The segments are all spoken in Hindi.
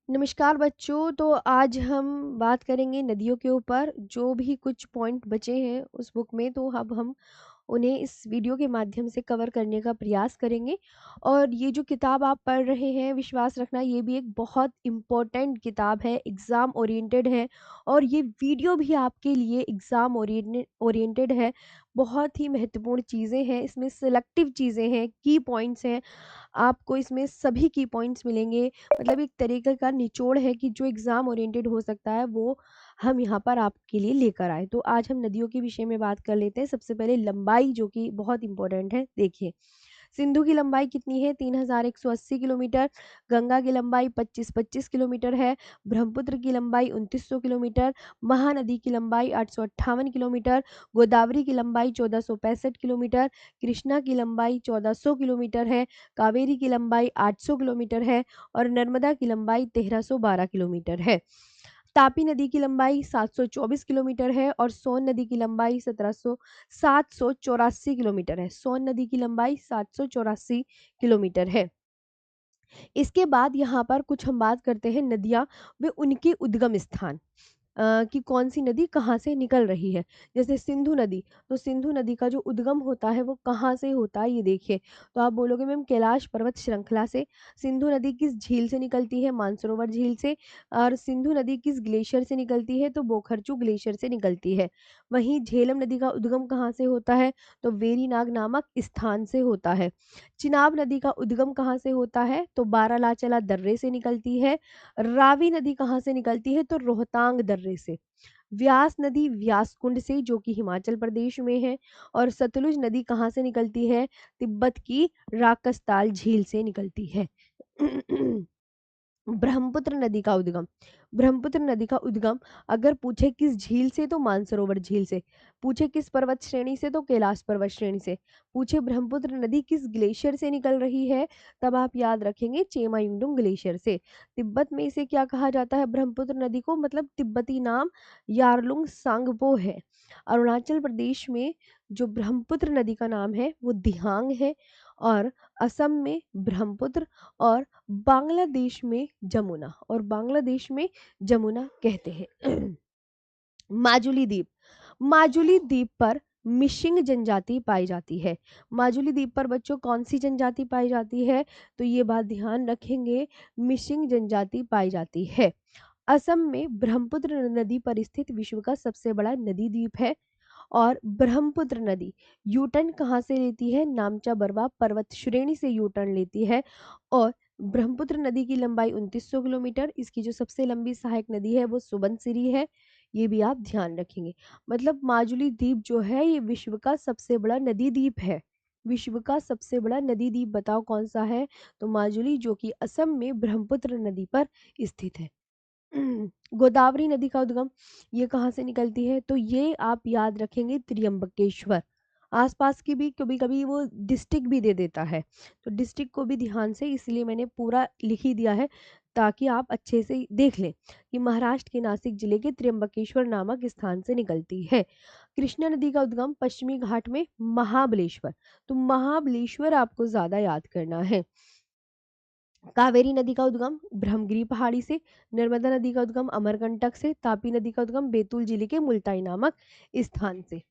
नमस्कार बच्चों। तो आज हम बात करेंगे नदियों के ऊपर। जो भी कुछ पॉइंट बचे हैं उस बुक में, तो अब हम उन्हें इस वीडियो के माध्यम से कवर करने का प्रयास करेंगे। और ये जो किताब आप पढ़ रहे हैं, विश्वास रखना, ये भी एक बहुत इम्पोर्टेंट किताब है, एग्ज़ाम ओरिएंटेड है। और ये वीडियो भी आपके लिए एग्ज़ाम ओरिएंटेड है। बहुत ही महत्वपूर्ण चीज़ें हैं इसमें, सिलेक्टिव चीज़ें हैं, की पॉइंट्स हैं। आपको इसमें सभी की पॉइंट्स मिलेंगे। मतलब एक तरीके का निचोड़ है कि जो एग्ज़ाम ओरिएंटेड हो सकता है वो हम यहाँ पर आपके लिए लेकर आए। तो आज हम नदियों के विषय में बात कर लेते हैं। सबसे पहले लंबाई, जो कि बहुत इम्पोर्टेंट है। देखिए, सिंधु की लंबाई कितनी है? 3180 किलोमीटर। गंगा की लंबाई 2525 किलोमीटर है। ब्रह्मपुत्र की लंबाई 2900 किलोमीटर। महानदी की लंबाई 858 किलोमीटर। गोदावरी की लंबाई 1465 किलोमीटर। कृष्णा की लंबाई 1400 किलोमीटर है। कावेरी की लंबाई 800 किलोमीटर है। और नर्मदा की लंबाई 1312 किलोमीटर है। तापी नदी की लंबाई 724 किलोमीटर है। और सोन नदी की लंबाई 784 किलोमीटर है। सोन नदी की लंबाई 784 किलोमीटर है। इसके बाद यहाँ पर कुछ हम बात करते हैं नदियाँ व उनके उद्गम स्थान, कि कौन सी नदी कहाँ से निकल रही है। जैसे सिंधु नदी, तो सिंधु नदी का जो उद्गम होता है वो कहाँ से होता है, ये देखिए। तो आप बोलोगे मैम कैलाश पर्वत श्रृंखला से। सिंधु नदी किस झील से निकलती है? मानसरोवर झील से। और सिंधु नदी किस ग्लेशियर से निकलती है? तो बोखरचू ग्लेशियर से निकलती है। वहीं झेलम नदी का उद्गम कहाँ से होता है? तो वेरीनाग नामक स्थान से होता है। चिनाब नदी का उद्गम कहाँ से होता है? तो बारालाचला दर्रे से निकलती है। रावी नदी कहाँ से निकलती है? तो रोहतांग दर्रे से। व्यास नदी व्यासकुंड से, जो कि हिमाचल प्रदेश में है। और सतलुज नदी कहाँ से निकलती है? तिब्बत की राकसताल झील से निकलती है। ब्रह्मपुत्र नदी का उद्गम, ब्रह्मपुत्र नदी का उद्गम अगर पूछे किस झील से, तो मानसरोवर झील से। पूछे किस पर्वत श्रेणी से, तो कैलाश पर्वत श्रेणी से। पूछे ब्रह्मपुत्र नदी किस ग्लेशियर से निकल रही है, तब आप याद रखेंगे चेमायुंडुंग ग्लेशियर से। तिब्बत में इसे क्या कहा जाता है ब्रह्मपुत्र नदी को? मतलब तिब्बती नाम यारलुंग सांगपो है। अरुणाचल प्रदेश में जो ब्रह्मपुत्र नदी का नाम है वो दिहांग है। और असम में ब्रह्मपुत्र, और बांग्लादेश में जमुना, और बांग्लादेश में जमुना कहते हैं। माजुली द्वीप, माजुली द्वीप पर मिशिंग जनजाति पाई जाती है। माजुली द्वीप पर बच्चों कौन सी जनजाति पाई जाती है? तो ये बात ध्यान रखेंगे, मिशिंग जनजाति पाई जाती है। असम में ब्रह्मपुत्र नदी पर स्थित विश्व का सबसे बड़ा नदी द्वीप है। और ब्रह्मपुत्र नदी यूटर्न कहाँ से लेती है? नामचा बरवा पर्वत श्रेणी से यूटर्न लेती है। और ब्रह्मपुत्र नदी की लंबाई 2900 किलोमीटर। इसकी जो सबसे लंबी सहायक नदी है वो सुबनसिरी है। ये भी आप ध्यान रखेंगे। मतलब माजुली द्वीप जो है ये विश्व का सबसे बड़ा नदी द्वीप है। विश्व का सबसे बड़ा नदी द्वीप बताओ कौन सा है? तो माजुली, जो कि असम में ब्रह्मपुत्र नदी पर स्थित है। गोदावरी नदी का उद्गम ये कहाँ से निकलती है? तो ये आप याद रखेंगे त्र्यंबकेश्वर। आसपास की भी कभी कभी वो डिस्ट्रिक्ट भी दे देता है, तो डिस्ट्रिक्ट को भी ध्यान से, इसलिए मैंने पूरा लिख ही दिया है ताकि आप अच्छे से देख लें कि महाराष्ट्र के नासिक जिले के त्र्यंबकेश्वर नामक स्थान से निकलती है। कृष्णा नदी का उद्गम पश्चिमी घाट में महाबलेश्वर, तो महाबलेश्वर आपको ज्यादा याद करना है। कावेरी नदी का उद्गम ब्रह्मगिरी पहाड़ी से। नर्मदा नदी का उद्गम अमरकंटक से। तापी नदी का उद्गम बैतूल जिले के मुल्ताई नामक स्थान से।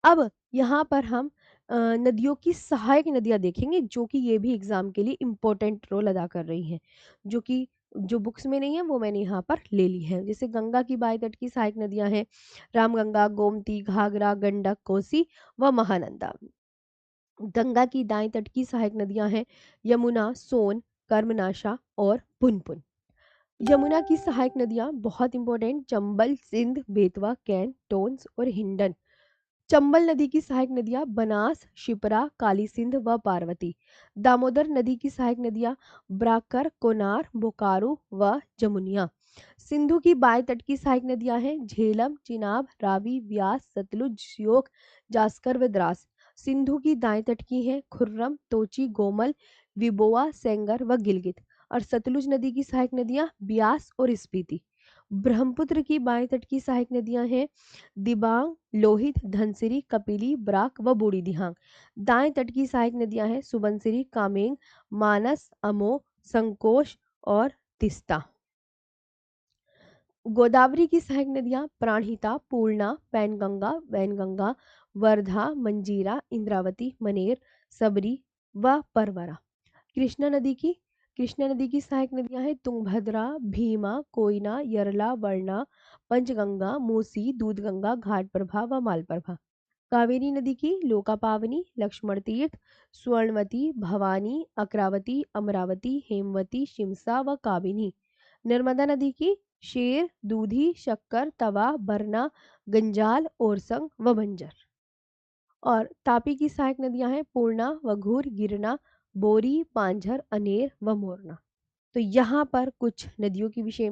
अब यहाँ पर हम नदियों की सहायक नदियां देखेंगे, जो कि ये भी एग्जाम के लिए इम्पोर्टेंट रोल अदा कर रही हैं, जो कि जो बुक्स में नहीं है वो मैंने यहाँ पर ले ली है। जैसे गंगा की बाएं तट की सहायक नदियां हैं रामगंगा, गोमती, घाघरा, गंडक, कोसी व महानंदा। गंगा की दाएं तट की सहायक नदियां हैं यमुना, सोन, कर्मनाशा और पुनपुन। यमुना की सहायक नदियां बहुत इंपॉर्टेंट चंबल, सिंध, बेतवा, कैन, टोन्स और हिंडन। चंबल नदी की सहायक नदियां बनास, शिप्रा, काली सिंध व पार्वती। दामोदर नदी की सहायक नदियां ब्राकर, कोनार, बोकारो व जमुनिया। सिंधु की बाएं तट की सहायक नदियां हैं झेलम, चिनाब, रावी, व्यास, सतलुज, श्योक, जास्कर व द्रास। सिंधु की दाएं तट की हैं खुर्रम, तोची, गोमल, विबोआ, सेंगर व गिलगित। और सतलुज नदी की सहायक नदियां ब्यास और स्पीति। ब्रह्मपुत्र की बाएं तट की सहायक नदियां हैं दिबांग, लोहित, धनसिरी, कपिली, ब्राक व बूढ़ी दिहांग। दाएं तट की सहायक नदियां हैं सुबनसिरी, कामेंग, मानस, अमो, संकोश और तिस्ता। गोदावरी की सहायक नदियां प्राणहिता, पूर्णा, पैनगंगा, वैनगंगा, वर्धा, मंजीरा, इंद्रावती, मनेर, सबरी व परवरा। कृष्णा नदी की सहायक नदियां हैं तुंगभद्रा, भीमा, कोयना, यरला, वरना, पंचगंगा, मूसी, दूधगंगा, घाटप्रभा व मालप्रभा। कावेरी नदी की लोकापावनी, लक्ष्मण तीर्थ, स्वर्णवती, भवानी, अक्रावती, अमरावती, हेमवती, शिमसा व काबिनी। नर्मदा नदी की शेर, दूधी, शक्कर, तवा, बरना, गंजाल, ओरसंग व बंजर। और तापी की सहायक नदियां हैं पूर्णा, वघूर, गिरना, बोरी, पांझर, अनेर व मोरना। तो यहाँ पर कुछ नदियों के विषय में